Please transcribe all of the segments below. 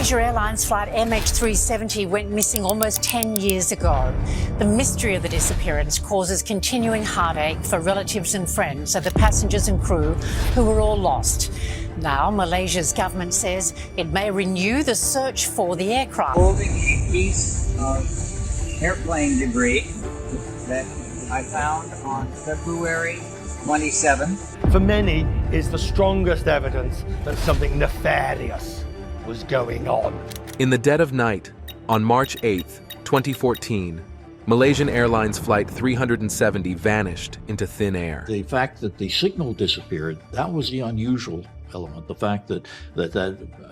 Malaysia Airlines flight MH370 went missing almost 10 years ago. The mystery of the disappearance causes continuing heartache for relatives and friends of the passengers and crew who were all lost. Now, Malaysia's government says it may renew the search for the aircraft. Holding a piece of airplane debris that I found on February 27th. For many, it's the strongest evidence that something nefarious was going on. In the dead of night, on March 8, 2014, Malaysian Airlines Flight 370 vanished into thin air. The fact that the signal disappeared, that was the unusual element. The fact that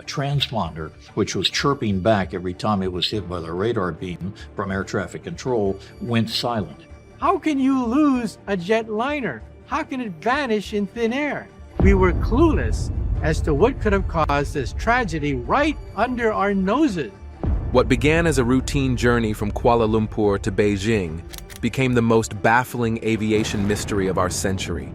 transponder, which was chirping back every time it was hit by the radar beam from air traffic control, went silent. How can you lose a jetliner? How can it vanish in thin air? We were clueless as to what could have caused this tragedy right under our noses. What began as a routine journey from Kuala Lumpur to Beijing became the most baffling aviation mystery of our century.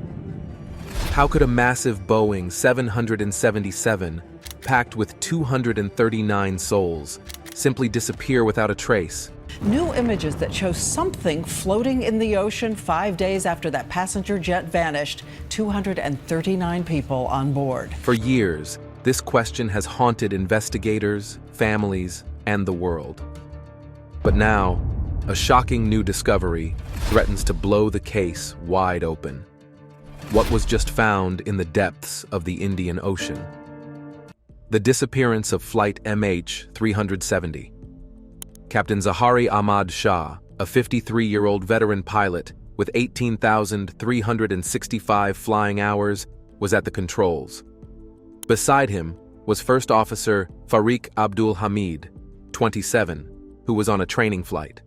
How could a massive Boeing 777, packed with 239 souls, simply disappear without a trace? New images that show something floating in the ocean 5 days after that passenger jet vanished, 239 people on board. For years, this question has haunted investigators, families, and the world. But now, a shocking new discovery threatens to blow the case wide open. What was just found in the depths of the Indian Ocean? The disappearance of Flight MH370. Captain Zahari Ahmad Sha, a 53-year-old veteran pilot with 18,365 flying hours, was at the controls. Beside him was First Officer Fariq Abdul Hamid, 27, who was on a training flight.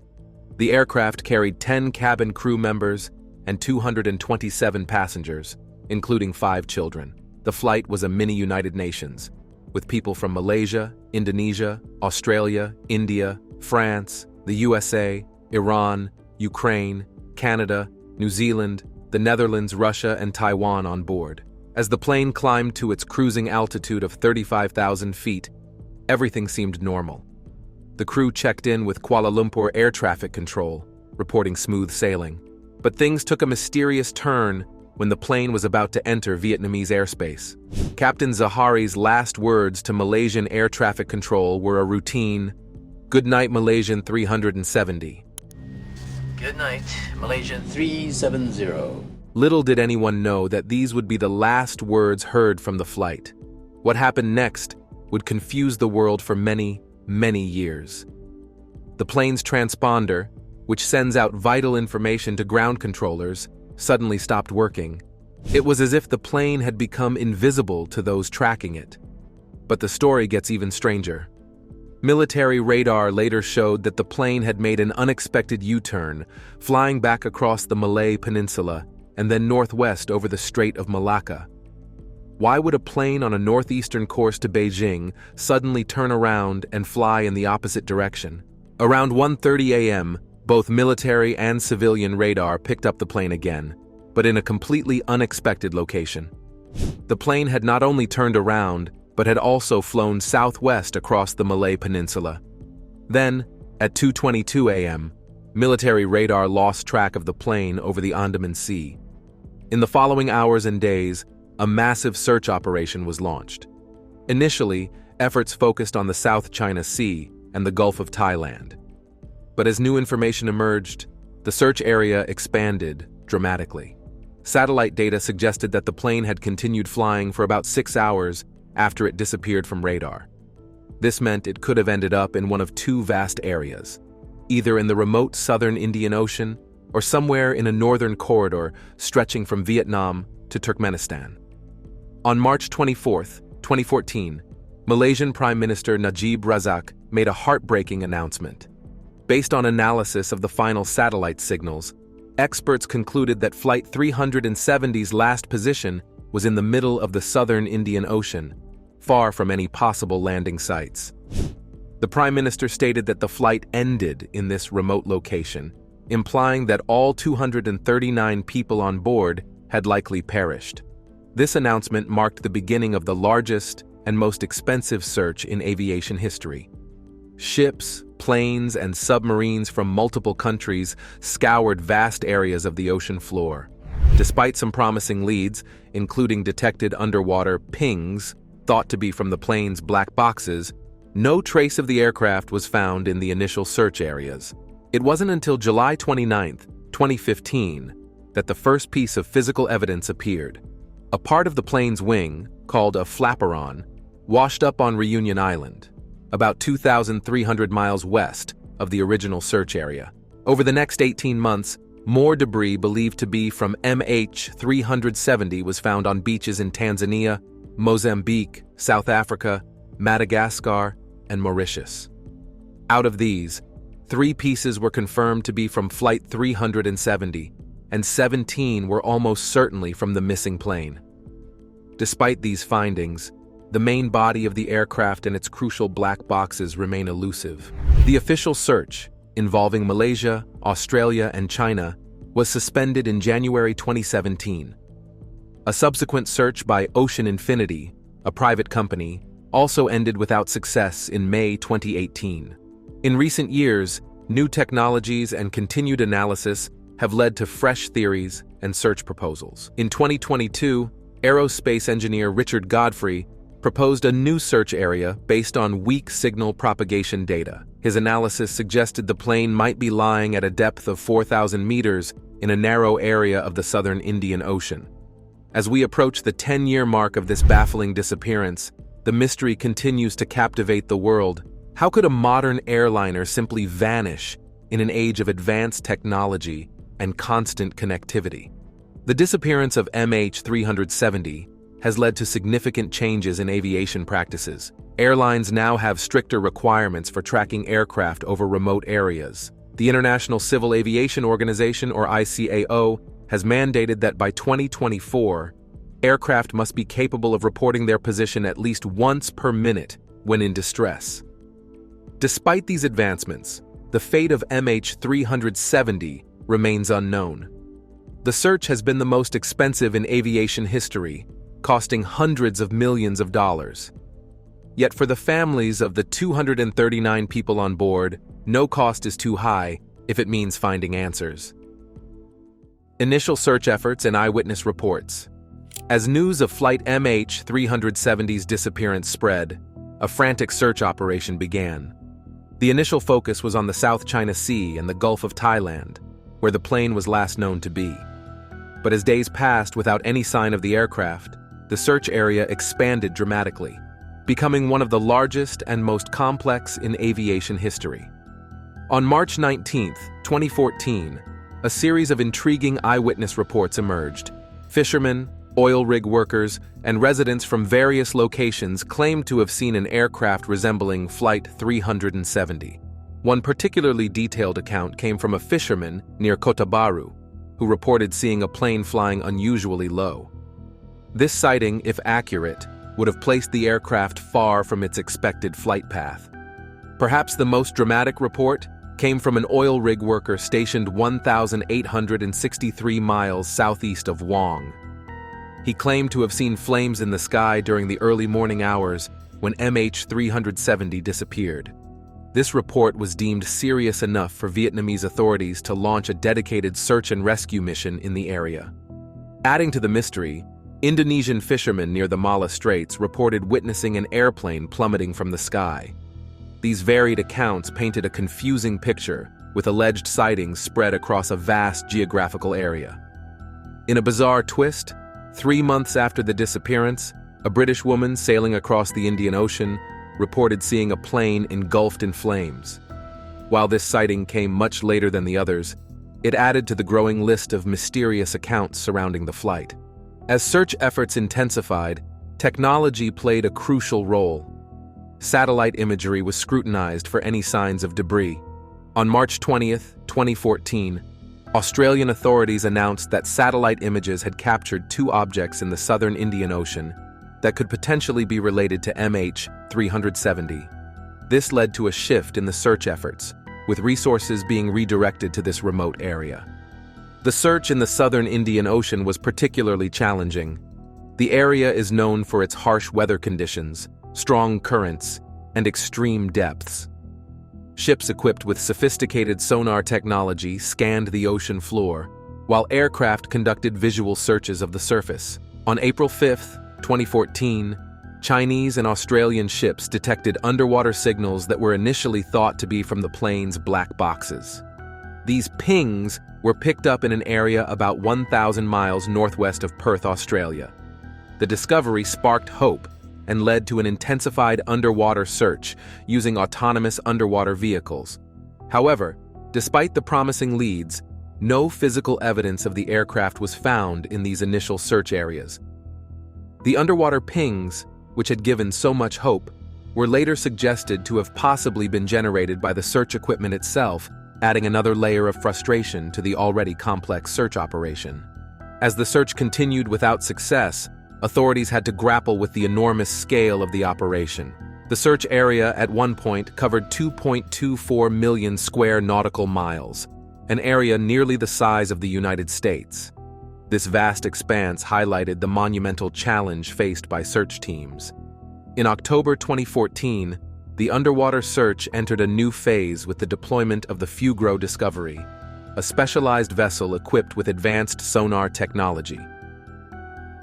The aircraft carried 10 cabin crew members and 227 passengers, including 5 children. The flight was a mini United Nations, with people from Malaysia, Indonesia, Australia, India, France, the USA, Iran, Ukraine, Canada, New Zealand, the Netherlands, Russia, and Taiwan on board. As the plane climbed to its cruising altitude of 35,000 feet, everything seemed normal. The crew checked in with Kuala Lumpur Air Traffic Control, reporting smooth sailing. But things took a mysterious turn when the plane was about to enter Vietnamese airspace. Captain Zahari's last words to Malaysian Air Traffic Control were a routine, "Good night, Malaysian 370. Good night, Malaysian 370. Little did anyone know that these would be the last words heard from the flight. What happened next would confuse the world for many, many years. The plane's transponder, which sends out vital information to ground controllers, suddenly stopped working. It was as if the plane had become invisible to those tracking it. But the story gets even stranger. Military radar later showed that the plane had made an unexpected U-turn, flying back across the Malay Peninsula and then northwest over the Strait of Malacca. Why would a plane on a northeastern course to Beijing suddenly turn around and fly in the opposite direction? Around 1:30 a.m., both military and civilian radar picked up the plane again, but in a completely unexpected location. The plane had not only turned around, but had also flown southwest across the Malay Peninsula. Then, at 2:22 a.m., military radar lost track of the plane over the Andaman Sea. In the following hours and days, a massive search operation was launched. Initially, efforts focused on the South China Sea and the Gulf of Thailand. But as new information emerged, the search area expanded dramatically. Satellite data suggested that the plane had continued flying for about 6 hours after it disappeared from radar. This meant it could have ended up in one of 2 vast areas, either in the remote southern Indian Ocean or somewhere in a northern corridor stretching from Vietnam to Turkmenistan. On March 24, 2014, Malaysian Prime Minister Najib Razak made a heartbreaking announcement. Based on analysis of the final satellite signals, experts concluded that Flight 370's last position was in the middle of the southern Indian Ocean, far from any possible landing sites. The Prime Minister stated that the flight ended in this remote location, implying that all 239 people on board had likely perished. This announcement marked the beginning of the largest and most expensive search in aviation history. Ships, planes, and submarines from multiple countries scoured vast areas of the ocean floor. Despite some promising leads, including detected underwater pings thought to be from the plane's black boxes, no trace of the aircraft was found in the initial search areas. It wasn't until July 29, 2015, that the first piece of physical evidence appeared. A part of the plane's wing, called a flaperon, washed up on Reunion Island, about 2,300 miles west of the original search area. Over the next 18 months, more debris believed to be from MH370 was found on beaches in Tanzania, Mozambique, South Africa, Madagascar, and Mauritius. Out of these, 3 pieces were confirmed to be from Flight 370, and 17 were almost certainly from the missing plane. Despite these findings, the main body of the aircraft and its crucial black boxes remain elusive. The official search, involving Malaysia, Australia, and China, was suspended in January 2017. A subsequent search by Ocean Infinity, a private company, also ended without success in May 2018. In recent years, new technologies and continued analysis have led to fresh theories and search proposals. In 2022, aerospace engineer Richard Godfrey proposed a new search area based on weak signal propagation data. His analysis suggested the plane might be lying at a depth of 4,000 meters in a narrow area of the southern Indian Ocean. As we approach the 10-year mark of this baffling disappearance, the mystery continues to captivate the world. How could a modern airliner simply vanish in an age of advanced technology and constant connectivity? The disappearance of MH370 has led to significant changes in aviation practices. Airlines now have stricter requirements for tracking aircraft over remote areas. The International Civil Aviation Organization, or ICAO, has mandated that by 2024, aircraft must be capable of reporting their position at least once per minute when in distress. Despite these advancements, the fate of MH370 remains unknown. The search has been the most expensive in aviation history, costing hundreds of millions of dollars. Yet for the families of the 239 people on board, no cost is too high if it means finding answers. Initial search efforts and eyewitness reports. As news of Flight MH370's disappearance spread, a frantic search operation began. The initial focus was on the South China Sea and the Gulf of Thailand, where the plane was last known to be. But as days passed without any sign of the aircraft, the search area expanded dramatically, becoming one of the largest and most complex in aviation history. On March 19, 2014, a series of intriguing eyewitness reports emerged. Fishermen, oil rig workers, and residents from various locations claimed to have seen an aircraft resembling Flight 370. One particularly detailed account came from a fisherman near Kota Baru, who reported seeing a plane flying unusually low. This sighting, if accurate, would have placed the aircraft far from its expected flight path. Perhaps the most dramatic report came from an oil rig worker stationed 1,863 miles southeast of Wong. He claimed to have seen flames in the sky during the early morning hours when MH370 disappeared. This report was deemed serious enough for Vietnamese authorities to launch a dedicated search and rescue mission in the area. Adding to the mystery, Indonesian fishermen near the Malacca Straits reported witnessing an airplane plummeting from the sky. These varied accounts painted a confusing picture, with alleged sightings spread across a vast geographical area. In a bizarre twist, 3 months after the disappearance, a British woman sailing across the Indian Ocean reported seeing a plane engulfed in flames. While this sighting came much later than the others, it added to the growing list of mysterious accounts surrounding the flight. As search efforts intensified, technology played a crucial role. Satellite imagery was scrutinized for any signs of debris. On March 20, 2014, Australian authorities announced that satellite images had captured 2 objects in the southern Indian Ocean that could potentially be related to MH370. This led to a shift in the search efforts, with resources being redirected to this remote area. The search in the southern Indian Ocean was particularly challenging. The area is known for its harsh weather conditions, strong currents, and extreme depths. Ships equipped with sophisticated sonar technology scanned the ocean floor, while aircraft conducted visual searches of the surface. On April 5, 2014, Chinese and Australian ships detected underwater signals that were initially thought to be from the plane's black boxes. These pings were picked up in an area about 1,000 miles northwest of Perth, Australia. The discovery sparked hope and led to an intensified underwater search using autonomous underwater vehicles. However, despite the promising leads, no physical evidence of the aircraft was found in these initial search areas. The underwater pings, which had given so much hope, were later suggested to have possibly been generated by the search equipment itself, adding another layer of frustration to the already complex search operation. As the search continued without success, authorities had to grapple with the enormous scale of the operation. The search area at one point covered 2.24 million square nautical miles, an area nearly the size of the United States. This vast expanse highlighted the monumental challenge faced by search teams. In October 2014, the underwater search entered a new phase with the deployment of the Fugro Discovery, a specialized vessel equipped with advanced sonar technology.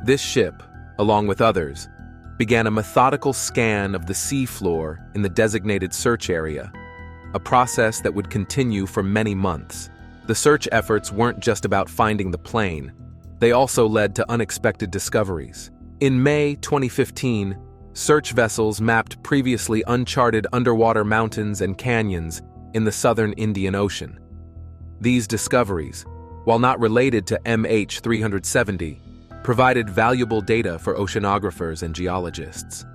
This ship, along with others, began a methodical scan of the seafloor in the designated search area, a process that would continue for many months. The search efforts weren't just about finding the plane, they also led to unexpected discoveries. In May 2015, search vessels mapped previously uncharted underwater mountains and canyons in the southern Indian Ocean. These discoveries, while not related to MH370, provided valuable data for oceanographers and geologists.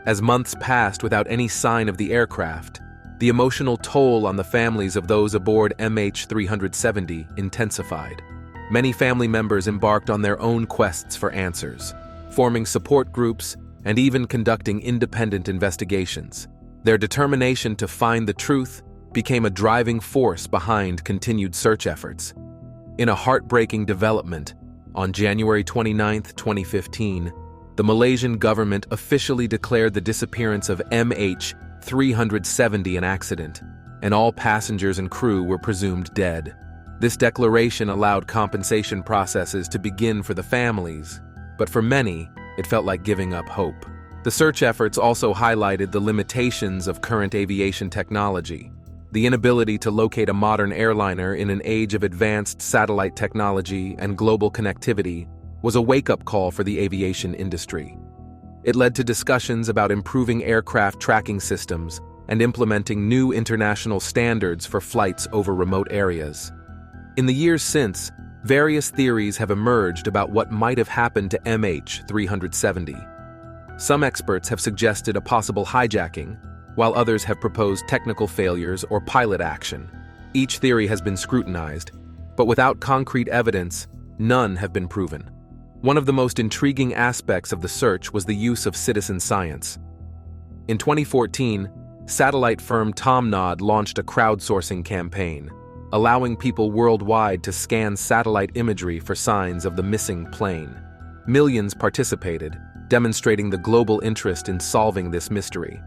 As months passed without any sign of the aircraft, the emotional toll on the families of those aboard MH370 intensified. Many family members embarked on their own quests for answers, forming support groups and even conducting independent investigations. Their determination to find the truth became a driving force behind continued search efforts. In a heartbreaking development, on January 29, 2015, the Malaysian government officially declared the disappearance of MH370 an accident, and all passengers and crew were presumed dead. This declaration allowed compensation processes to begin for the families, but for many, it felt like giving up hope. The search efforts also highlighted the limitations of current aviation technology. The inability to locate a modern airliner in an age of advanced satellite technology and global connectivity was a wake-up call for the aviation industry. It led to discussions about improving aircraft tracking systems and implementing new international standards for flights over remote areas. In the years since, various theories have emerged about what might have happened to MH370. Some experts have suggested a possible hijacking, while others have proposed technical failures or pilot action. Each theory has been scrutinized, but without concrete evidence, none have been proven. One of the most intriguing aspects of the search was the use of citizen science. In 2014, satellite firm Tomnod launched a crowdsourcing campaign, allowing people worldwide to scan satellite imagery for signs of the missing plane. Millions participated, demonstrating the global interest in solving this mystery.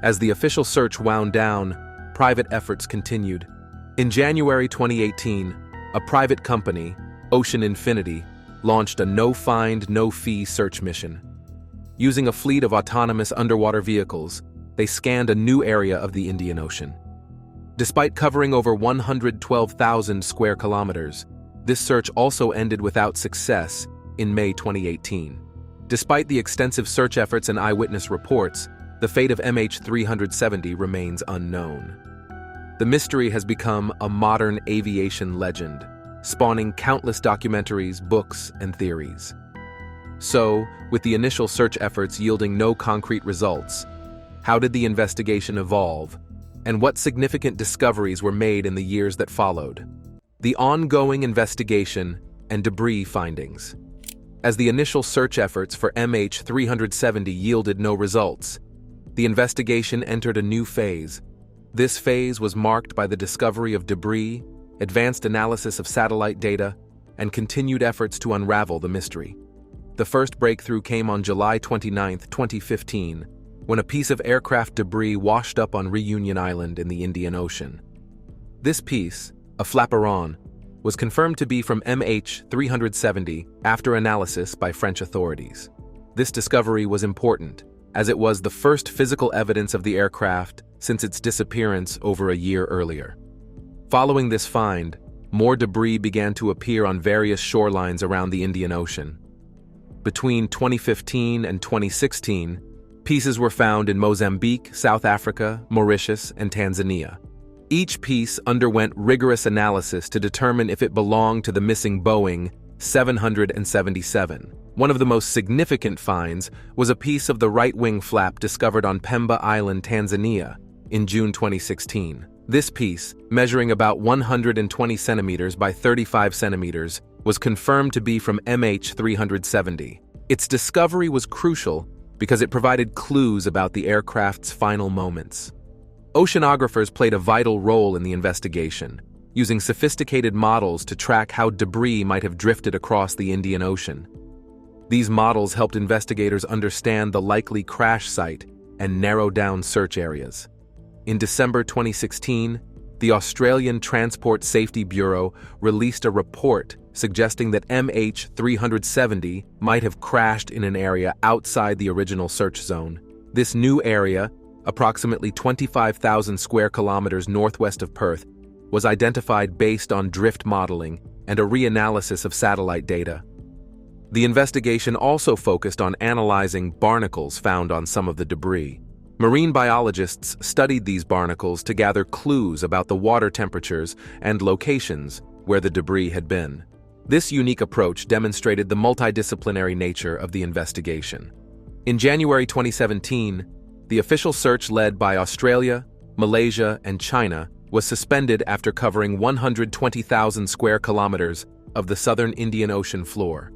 As the official search wound down, private efforts continued. In January 2018, a private company, Ocean Infinity, launched a no-find, no-fee search mission. Using a fleet of autonomous underwater vehicles, they scanned a new area of the Indian Ocean. Despite covering over 112,000 square kilometers, this search also ended without success in May 2018. Despite the extensive search efforts and eyewitness reports, the fate of MH370 remains unknown. The mystery has become a modern aviation legend, spawning countless documentaries, books, and theories. So, with the initial search efforts yielding no concrete results, how did the investigation evolve, and what significant discoveries were made in the years that followed? The ongoing investigation and debris findings. As the initial search efforts for MH370 yielded no results, the investigation entered a new phase. This phase was marked by the discovery of debris, advanced analysis of satellite data, and continued efforts to unravel the mystery. The first breakthrough came on July 29, 2015, when a piece of aircraft debris washed up on Reunion Island in the Indian Ocean. This piece, a flaperon, was confirmed to be from MH370 after analysis by French authorities. This discovery was important, as it was the first physical evidence of the aircraft since its disappearance over a year earlier. Following this find, more debris began to appear on various shorelines around the Indian Ocean. Between 2015 and 2016, pieces were found in Mozambique, South Africa, Mauritius, and Tanzania. Each piece underwent rigorous analysis to determine if it belonged to the missing Boeing 777. One of the most significant finds was a piece of the right-wing flap discovered on Pemba Island, Tanzania, in June 2016. This piece, measuring about 120 centimeters by 35 centimeters, was confirmed to be from MH370. Its discovery was crucial because it provided clues about the aircraft's final moments. Oceanographers played a vital role in the investigation, using sophisticated models to track how debris might have drifted across the Indian Ocean. These models helped investigators understand the likely crash site and narrow down search areas. In December 2016, the Australian Transport Safety Bureau released a report suggesting that MH370 might have crashed in an area outside the original search zone. This new area, approximately 25,000 square kilometers northwest of Perth, was identified based on drift modeling and a reanalysis of satellite data. The investigation also focused on analyzing barnacles found on some of the debris. Marine biologists studied these barnacles to gather clues about the water temperatures and locations where the debris had been. This unique approach demonstrated the multidisciplinary nature of the investigation. In January 2017, the official search led by Australia, Malaysia, and China was suspended after covering 120,000 square kilometers of the southern Indian Ocean floor.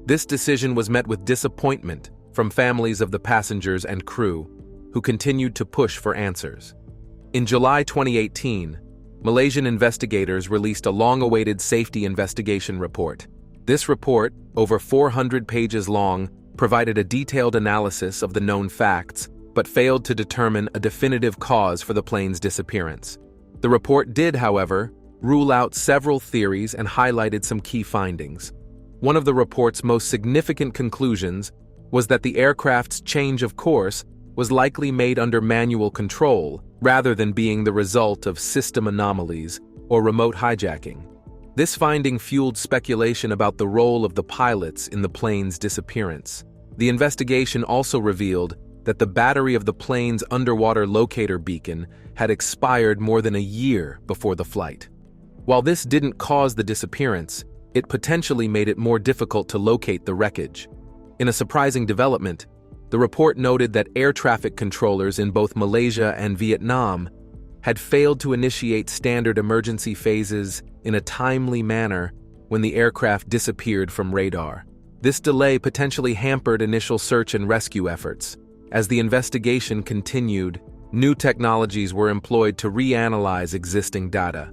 This decision was met with disappointment from families of the passengers and crew, who continued to push for answers. In July 2018, Malaysian investigators released a long-awaited safety investigation report. This report, over 400 pages long, provided a detailed analysis of the known facts, but failed to determine a definitive cause for the plane's disappearance. The report did, however, rule out several theories and highlighted some key findings. One of the report's most significant conclusions was that the aircraft's change of course was likely made under manual control rather than being the result of system anomalies or remote hijacking. This finding fueled speculation about the role of the pilots in the plane's disappearance. The investigation also revealed that the battery of the plane's underwater locator beacon had expired more than a year before the flight. While this didn't cause the disappearance, it potentially made it more difficult to locate the wreckage. In a surprising development, the report noted that air traffic controllers in both Malaysia and Vietnam had failed to initiate standard emergency phases in a timely manner when the aircraft disappeared from radar. This delay potentially hampered initial search and rescue efforts. As the investigation continued, new technologies were employed to reanalyze existing data.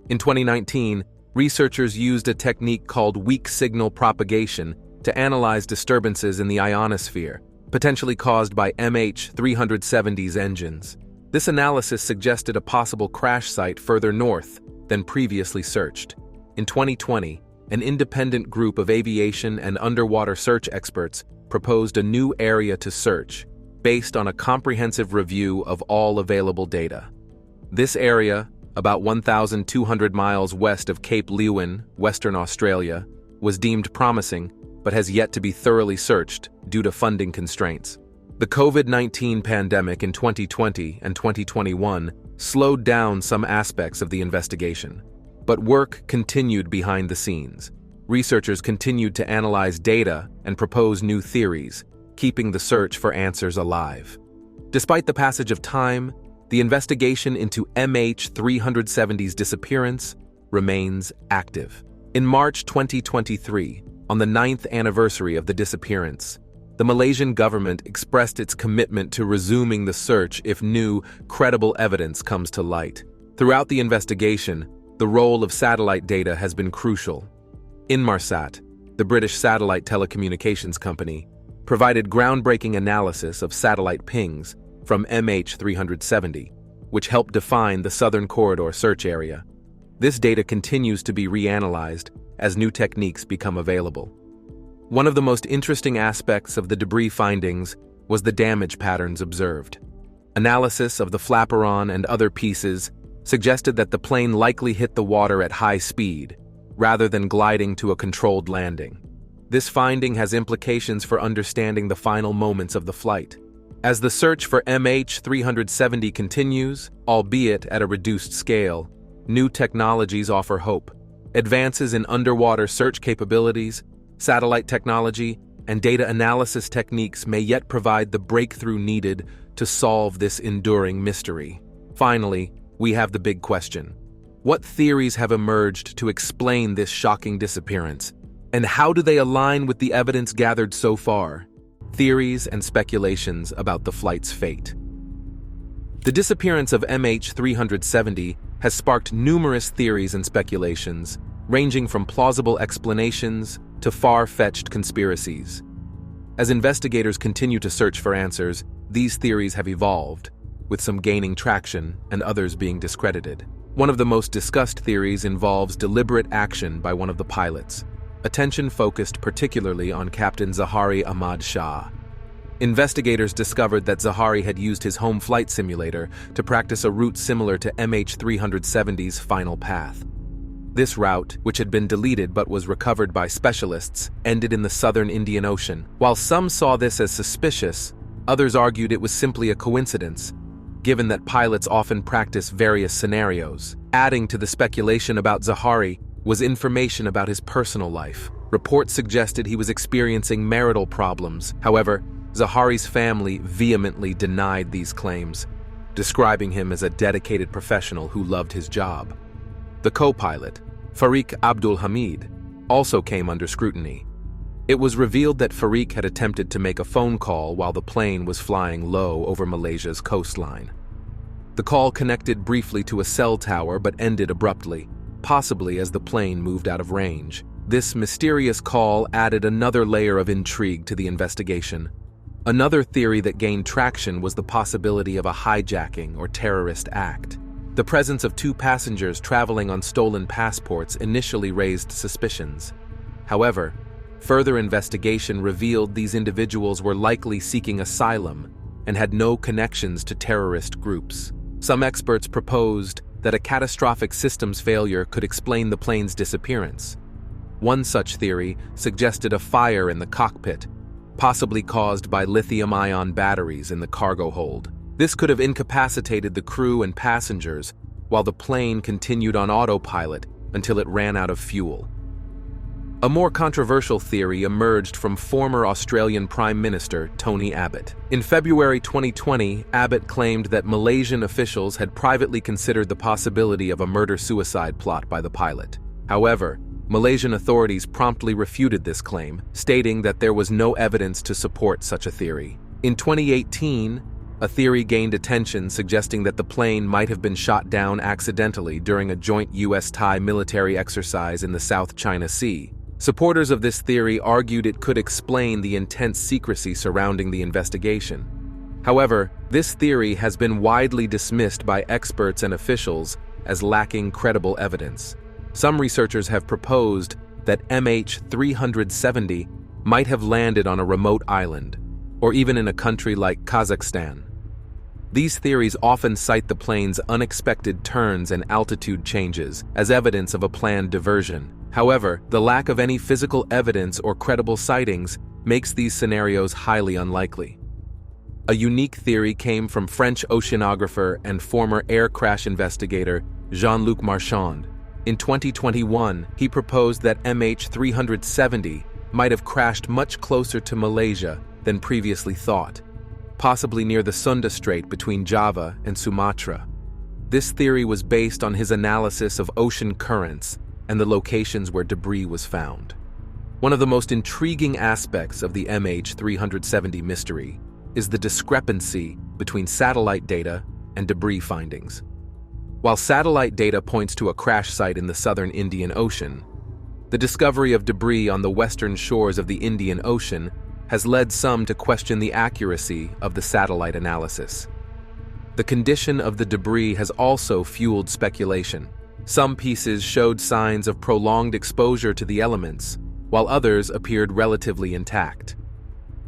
In 2019, researchers used a technique called weak signal propagation to analyze disturbances in the ionosphere, potentially caused by MH370's engines. This analysis suggested a possible crash site further north than previously searched. In 2020, an independent group of aviation and underwater search experts proposed a new area to search, based on a comprehensive review of all available data. This area, about 1,200 miles west of Cape Leeuwin, Western Australia, was deemed promising but has yet to be thoroughly searched due to funding constraints. The COVID-19 pandemic in 2020 and 2021 slowed down some aspects of the investigation, but work continued behind the scenes. Researchers continued to analyze data and propose new theories, keeping the search for answers alive. Despite the passage of time, the investigation into MH370's disappearance remains active. In March 2023, on the 9th anniversary of the disappearance, the Malaysian government expressed its commitment to resuming the search if new, credible evidence comes to light. Throughout the investigation, the role of satellite data has been crucial. Inmarsat, the British satellite telecommunications company, provided groundbreaking analysis of satellite pings from MH370, which helped define the Southern Corridor search area. This data continues to be reanalyzed as new techniques become available. One of the most interesting aspects of the debris findings was the damage patterns observed. Analysis of the flaperon and other pieces suggested that the plane likely hit the water at high speed, rather than gliding to a controlled landing. This finding has implications for understanding the final moments of the flight. As the search for MH370 continues, albeit at a reduced scale, new technologies offer hope. Advances in underwater search capabilities, satellite technology, and data analysis techniques may yet provide the breakthrough needed to solve this enduring mystery. Finally, we have the big question. What theories have emerged to explain this shocking disappearance? And how do they align with the evidence gathered so far? Theories and speculations about the flight's fate. The disappearance of MH370 has sparked numerous theories and speculations, ranging from plausible explanations to far-fetched conspiracies. As investigators continue to search for answers, these theories have evolved, with some gaining traction and others being discredited. One of the most discussed theories involves deliberate action by one of the pilots. Attention focused particularly on Captain Zahari Ahmad Sha. Investigators discovered that Zahari had used his home flight simulator to practice a route similar to MH370's final path. This route, which had been deleted but was recovered by specialists, ended in the southern Indian Ocean. While some saw this as suspicious, others argued it was simply a coincidence, given that pilots often practice various scenarios. Adding to the speculation about Zahari was information about his personal life. Reports suggested he was experiencing marital problems. However, Zahari's family vehemently denied these claims, describing him as a dedicated professional who loved his job. The co-pilot, Fariq Hamid, also came under scrutiny. It was revealed that Fariq had attempted to make a phone call while the plane was flying low over Malaysia's coastline. The call connected briefly to a cell tower but ended abruptly, possibly as the plane moved out of range. This mysterious call added another layer of intrigue to the investigation. Another theory that gained traction was the possibility of a hijacking or terrorist act. The presence of two passengers traveling on stolen passports initially raised suspicions. However, further investigation revealed these individuals were likely seeking asylum and had no connections to terrorist groups. Some experts proposed that a catastrophic systems failure could explain the plane's disappearance. One such theory suggested a fire in the cockpit, possibly caused by lithium-ion batteries in the cargo hold. This could have incapacitated the crew and passengers while the plane continued on autopilot until it ran out of fuel. A more controversial theory emerged from former Australian Prime Minister Tony Abbott. In February 2020, Abbott claimed that Malaysian officials had privately considered the possibility of a murder-suicide plot by the pilot. However, Malaysian authorities promptly refuted this claim, stating that there was no evidence to support such a theory. In 2018, a theory gained attention suggesting that the plane might have been shot down accidentally during a joint US-Thai military exercise in the South China Sea. Supporters of this theory argued it could explain the intense secrecy surrounding the investigation. However, this theory has been widely dismissed by experts and officials as lacking credible evidence. Some researchers have proposed that MH370 might have landed on a remote island, or even in a country like Kazakhstan. These theories often cite the plane's unexpected turns and altitude changes as evidence of a planned diversion. However, the lack of any physical evidence or credible sightings makes these scenarios highly unlikely. A unique theory came from French oceanographer and former air crash investigator Jean-Luc Marchand. In 2021, he proposed that MH370 might have crashed much closer to Malaysia than previously thought, possibly near the Sunda Strait between Java and Sumatra. This theory was based on his analysis of ocean currents and the locations where debris was found. One of the most intriguing aspects of the MH370 mystery is the discrepancy between satellite data and debris findings. While satellite data points to a crash site in the southern Indian Ocean, The discovery of debris on the western shores of the Indian Ocean has led some to question the accuracy of the satellite analysis. The condition of the debris has also fueled speculation. Some pieces showed signs of prolonged exposure to the elements, while others appeared relatively intact.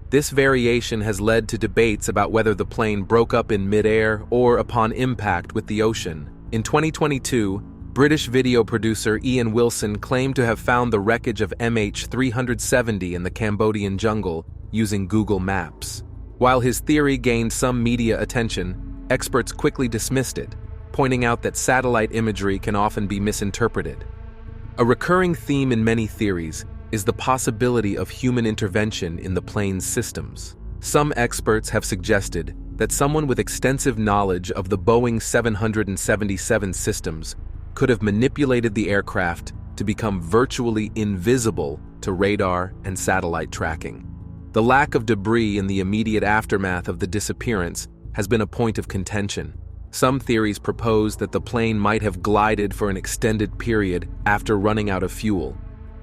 This variation has led to debates about whether the plane broke up in midair or upon impact with the ocean. In 2022, British video producer Ian Wilson claimed to have found the wreckage of MH370 in the Cambodian jungle using Google Maps. While his theory gained some media attention, experts quickly dismissed it, pointing out that satellite imagery can often be misinterpreted. A recurring theme in many theories is the possibility of human intervention in the plane's systems. Some experts have suggested that someone with extensive knowledge of the Boeing 777 systems could have manipulated the aircraft to become virtually invisible to radar and satellite tracking. The lack of debris in the immediate aftermath of the disappearance has been a point of contention. Some theories propose that the plane might have glided for an extended period after running out of fuel,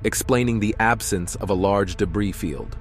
explaining the absence of a large debris field.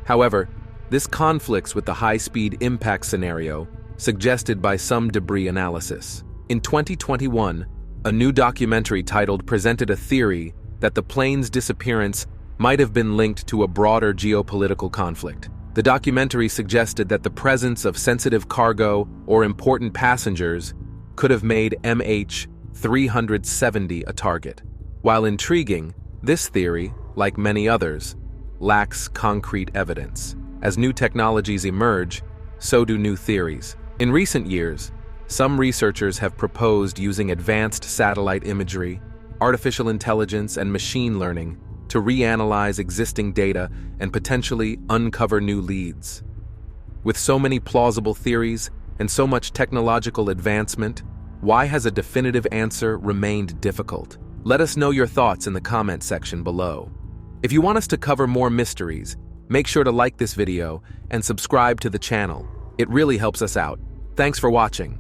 However, this conflicts with the high-speed impact scenario suggested by some debris analysis. In 2021, a new documentary titled presented a theory that the plane's disappearance might have been linked to a broader geopolitical conflict. The documentary suggested that the presence of sensitive cargo or important passengers could have made MH370 a target. While intriguing, this theory, like many others, lacks concrete evidence. As new technologies emerge, so do new theories. In recent years, some researchers have proposed using advanced satellite imagery, artificial intelligence, and machine learning to reanalyze existing data and potentially uncover new leads. With so many plausible theories and so much technological advancement, why has a definitive answer remained difficult? Let us know your thoughts in the comment section below. If you want us to cover more mysteries, make sure to like this video and subscribe to the channel. It really helps us out. Thanks for watching.